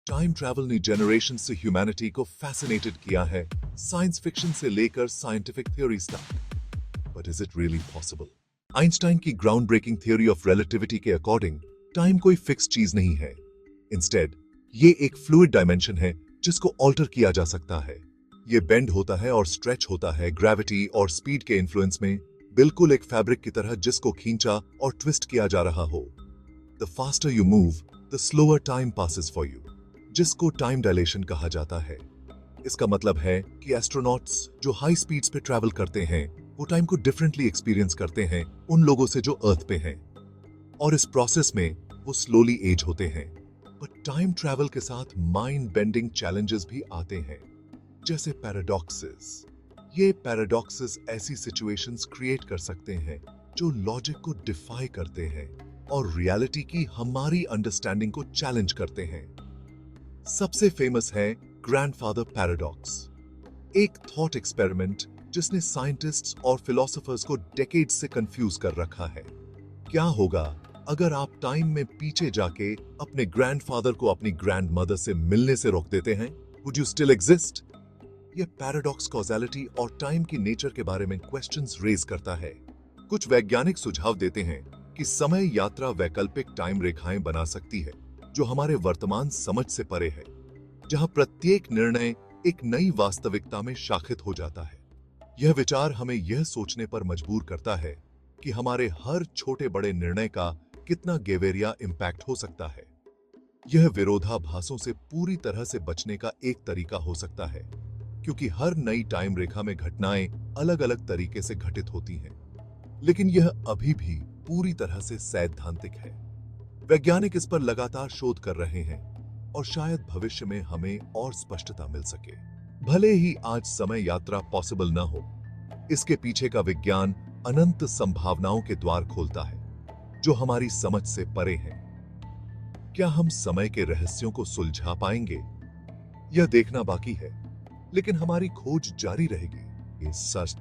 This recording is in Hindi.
टाइम ट्रैवल ने जनरेशन से ह्यूमैनिटी को फैसिनेटेड किया है, साइंस फिक्शन से लेकर साइंटिफिक थ्योरीज तक। But is it really possible? Einstein की ground breaking theory of relativity के अकॉर्डिंग टाइम कोई फिक्स चीज नहीं है। इंस्टेड ये एक फ्लूइड डायमेंशन है जिसको ऑल्टर किया जा सकता है। ये बेंड होता है और स्ट्रेच होता है ग्रेविटी और स्पीड के इन्फ्लुएंस में, बिल्कुल एक फैब्रिक की तरह जिसको खींचा और ट्विस्ट किया जा रहा हो। The faster you move, the slower time passes for you, जिसको टाइम डायलेशन कहा जाता है। इसका मतलब है कि एस्ट्रोनॉट्स जो हाई स्पीड्स पे ट्रैवल करते हैं वो टाइम को डिफरेंटली एक्सपीरियंस करते हैं उन लोगों से जो अर्थ पे हैं, और इस प्रोसेस में वो स्लोली एज होते हैं। बट टाइम ट्रैवल के साथ माइंड बेंडिंग चैलेंजेस भी आते हैं, जैसे पैराडॉक्सेस। ये पैराडॉक्सेस ऐसी सिचुएशंस क्रिएट कर सकते हैं जो लॉजिक को डिफाई करते हैं और रियलिटी की हमारी अंडरस्टैंडिंग को चैलेंज करते हैं। सबसे फेमस है ग्रैंडफादर पैराडॉक्स, एक थॉट एक्सपेरिमेंट जिसने साइंटिस्ट्स और फिलोसोफर्स को डेकेड्स से कंफ्यूज कर रखा है। क्या होगा अगर आप टाइम में पीछे जाके अपने ग्रैंडफादर को अपनी ग्रैंडमदर से मिलने से रोक देते हैं? Would you still exist? यह पैराडॉक्स कॉजेलिटी और टाइम की नेचर के बारे में क्वेश्चंस रेज करता है। कुछ वैज्ञानिक सुझाव देते हैं कि समय यात्रा वैकल्पिक टाइम रेखाएं बना सकती है जो हमारे वर्तमान समझ से परे है, जहां प्रत्येक निर्णय एक नई वास्तविकता में शाखित हो जाता है। यह विचार हमें यह सोचने पर मजबूर करता है कि हमारे हर छोटे बड़े निर्णय का कितना गेवेरिया इम्पैक्ट हो सकता है। यह विरोधाभासों से पूरी तरह से बचने का एक तरीका हो सकता है, क्योंकि हर नई टाइम रेखा में घटनाएं अलग अलग तरीके से घटित होती हैं। लेकिन यह अभी भी पूरी तरह से सैद्धांतिक है। वैज्ञानिक इस पर लगातार शोध कर रहे हैं और शायद भविष्य में हमें और स्पष्टता मिल सके। भले ही आज समय यात्रा पॉसिबल न हो, इसके पीछे का विज्ञान अनंत संभावनाओं के द्वार खोलता है जो हमारी समझ से परे हैं। क्या हम समय के रहस्यों को सुलझा पाएंगे? यह देखना बाकी है, लेकिन हमारी खोज जारी रहेगी। ये सच